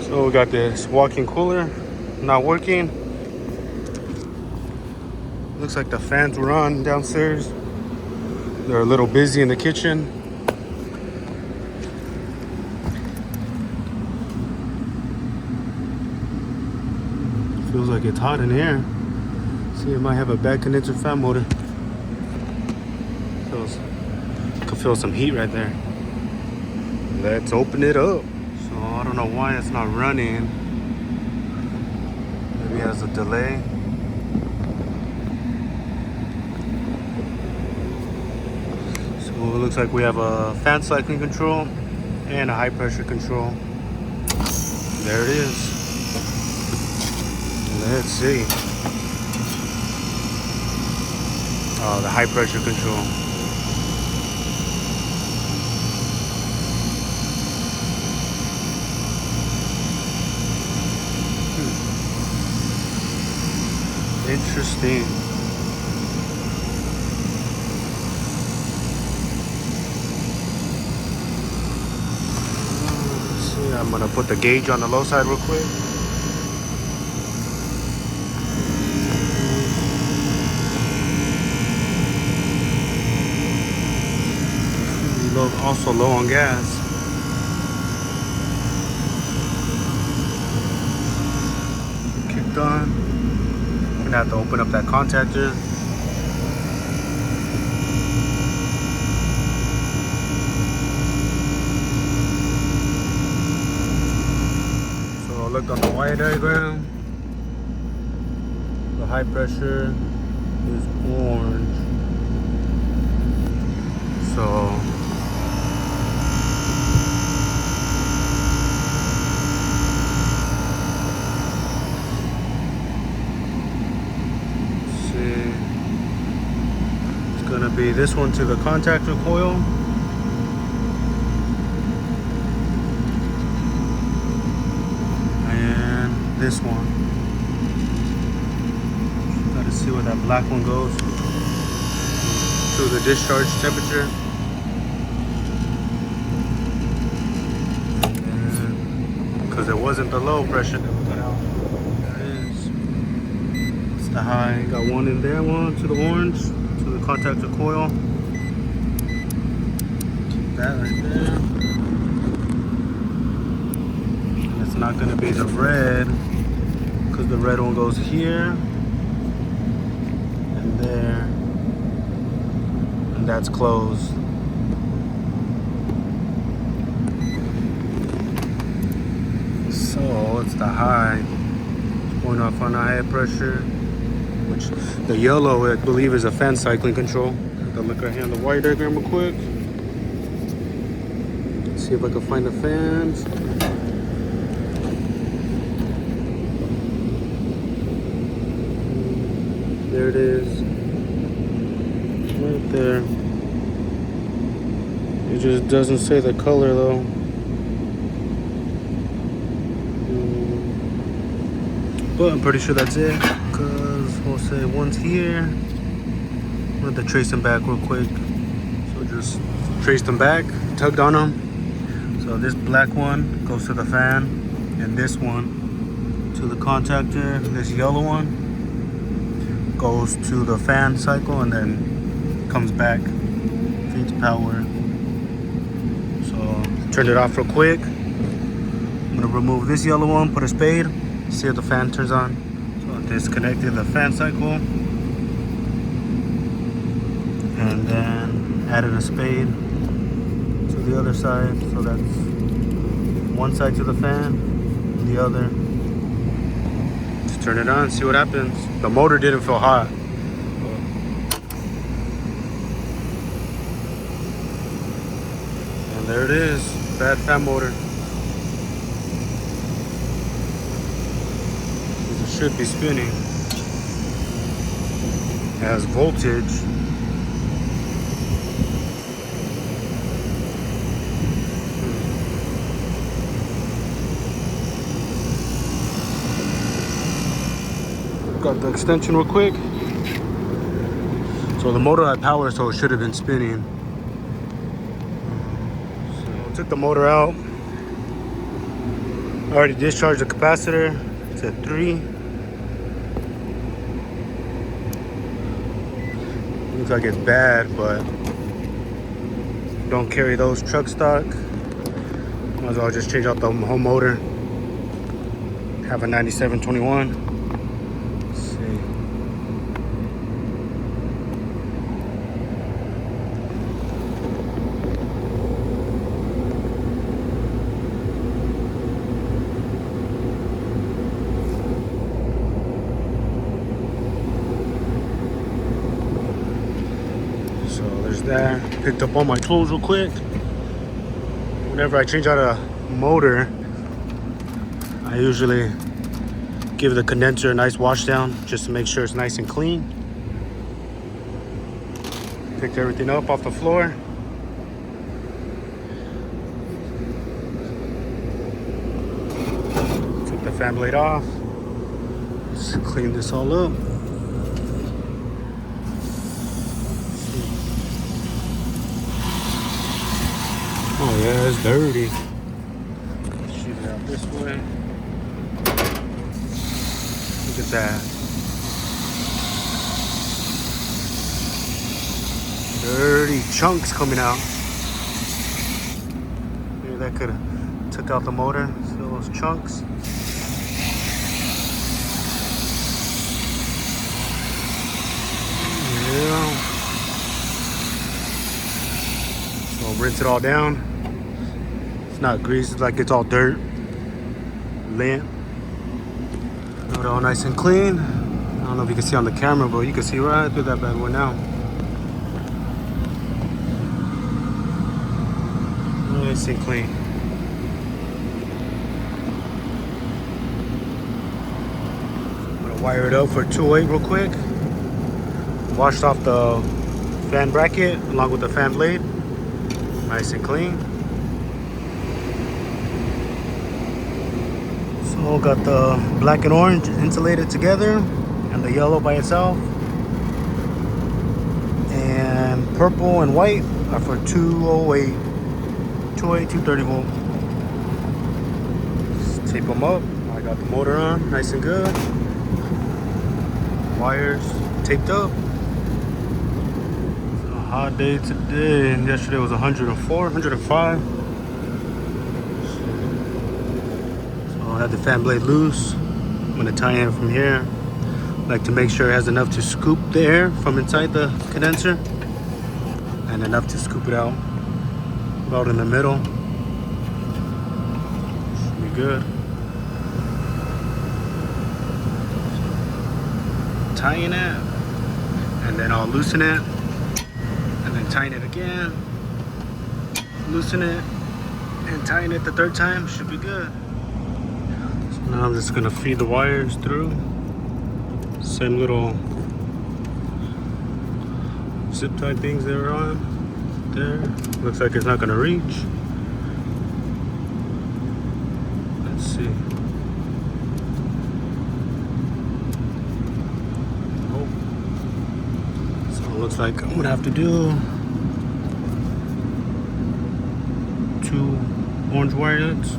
So we got this walk-in cooler not working. Looks like the fans were on downstairs. They're a little busy in the kitchen. Feels like it's hot in here. See, it might have a bad condenser fan motor. Could feel some heat right there. Let's open it up. So I don't know why it's not running. Maybe it has a delay. So it looks like we have a fan cycling control and a high pressure control. There it is. Let's see. Oh, the high pressure control. Interesting. Let's see, I'm gonna put the gauge on the low side real quick. Also low on gas. Kicked on. Gonna have to open up that contactor. So I looked on the wire diagram. The high pressure is orange. So gonna be this one to the contactor coil, and this one. Gotta see where that black one goes to the discharge temperature. Because it wasn't the low pressure that we got out. There it is. It's the high. Got one in there, one to the orange. To the contactor coil. Keep that right there. And it's not going to be the red, because the red one goes here and there, and that's closed. So it's the high. It's going off on the high pressure. Which the yellow, I believe, is a fan cycling control. Have to look right here on the wire diagram real quick. See if I can find the fans. There it is. Right there. It just doesn't say the color though. But I'm pretty sure that's it. We'll say one's here. I'm going to trace them back real quick. So just traced them back, tugged on them. So this black one goes to the fan, and this one to the contactor. This yellow one goes to the fan cycle and then comes back, feeds power. So turn it off real quick. I'm going to remove this yellow one, put a spade, see if the fan turns on. Disconnected the fan cycle and then added a spade to the other side. So that's one side to the fan, the other. Just turn it on, see what happens. The motor didn't feel hot. And there it is, bad fan motor. Should be spinning. Has voltage. Got the extension real quick. So the motor had power, so it should have been spinning. So took the motor out. already discharged the capacitor. It's at 3. Looks like it's bad, but don't carry those truck stock. Might as well just change out the whole motor. Have a 9721. Let's see. So there's that. Picked up all my tools real quick. Whenever I change out a motor, I usually give the condenser a nice wash down just to make sure it's nice and clean. Picked everything up off the floor. Took the fan blade off. Let's clean this all up. Oh yeah, it's dirty. Shoot it out this way. Look at that. Dirty chunks coming out. Maybe that could have took out the motor. See all those chunks? Yeah. So rinse it all down. It's not grease, it's like it's all dirt. Lint. Got it all nice and clean. I don't know if you can see on the camera, but you can see right through that bad boy now. Nice and clean. I'm gonna wire it up for 208 real quick. Washed off the fan bracket along with the fan blade. Nice and clean. So got the black and orange insulated together and the yellow by itself. And purple and white are for 208. 230 volt. Just tape them up. I got the motor on, nice and good. Wires taped up. It's a hot day today. Yesterday was 104, 105. So I had the fan blade loose. I'm gonna tie in from here. Like to make sure it has enough to scoop the air from inside the condenser and enough to scoop it out. About in the middle. Should be good. Tying it, and then I'll loosen it, and then tighten it again. Loosen it, and tighten it the third time. Should be good. So now I'm just gonna feed the wires through. Same little zip tie things they were on. There. Looks like it's not gonna reach. Let's see. Oh. So it looks like I'm gonna have to do 2 orange wire nuts.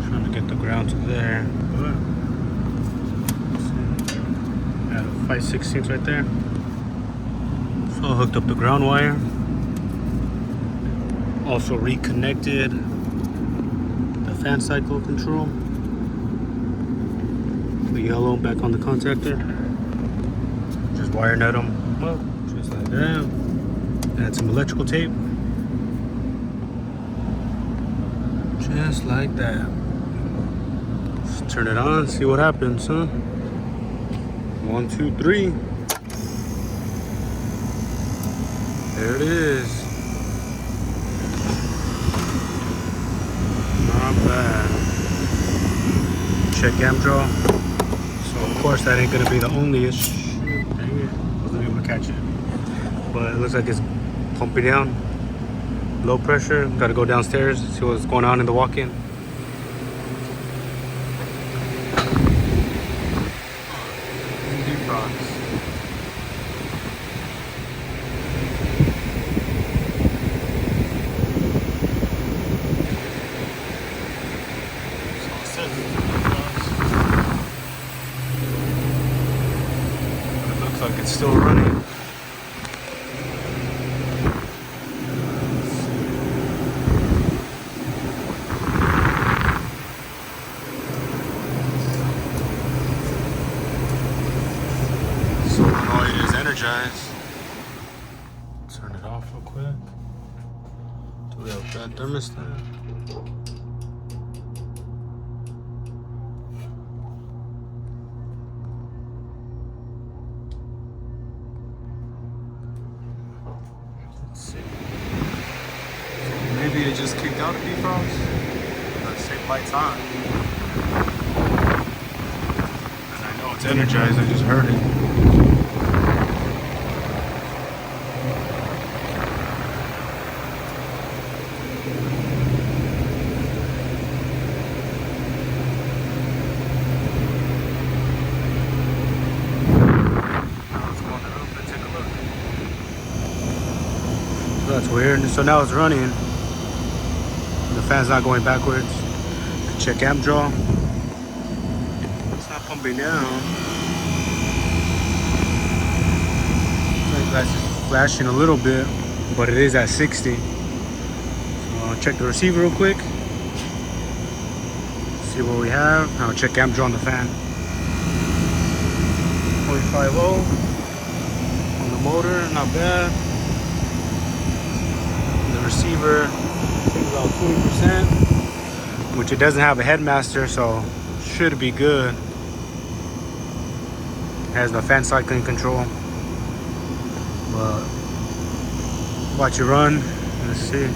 Trying to get the ground to there. Let's see. Yeah, 5/16 right there. So I hooked up the ground wire. Also reconnected the fan cycle control. The yellow back on the contactor. Just wire nut them up, just like that. Add some electrical tape. Just like that. Just turn it on, see what happens, huh? 1, 2, 3. There it is. Not bad. Check amp draw. So of course that ain't gonna be the only issue. Dang it, wasn't able to catch it. But it looks like it's pumping down. Low pressure. Gotta go downstairs, see what's going on in the walk-in. Deep box. It's still running. Solenoid is energized. Turn it off real quick. Do we have that thermostat? Let's see. Maybe it just kicked out of defrost. Let's say lights on. And I know it's energized, I just heard it. That's weird. So now it's running. The fan's not going backwards. Check amp draw. It's not pumping down. It's flashing a little bit, but it is at 60. So I'll check the receiver real quick. See what we have. I'll check amp draw on the fan. 0.50 on the motor, not bad. Receiver, I think about 20%, which it doesn't have a headmaster, so should be good. It has the fan cycling control, but watch it run. Let's see.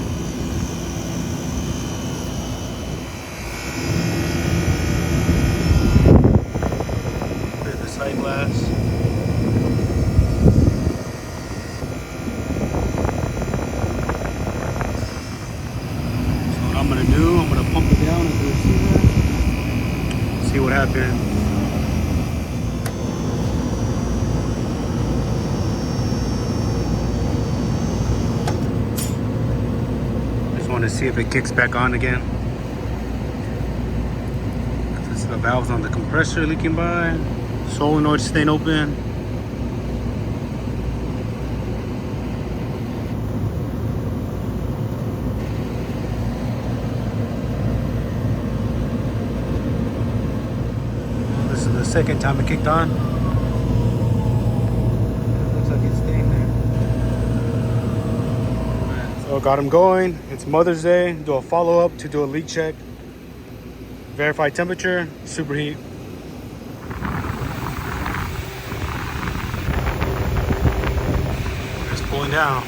Look at the side glass. I'm gonna pump it down at the receiver, see what happens. Just want to see if it kicks back on again. This is the valves on the compressor leaking by, solenoid staying open. This is the second time it kicked on. Looks like it's staying there. So I got him going. It's Mother's Day. Do a follow-up to do a leak check. Verify temperature, superheat. It's pulling down.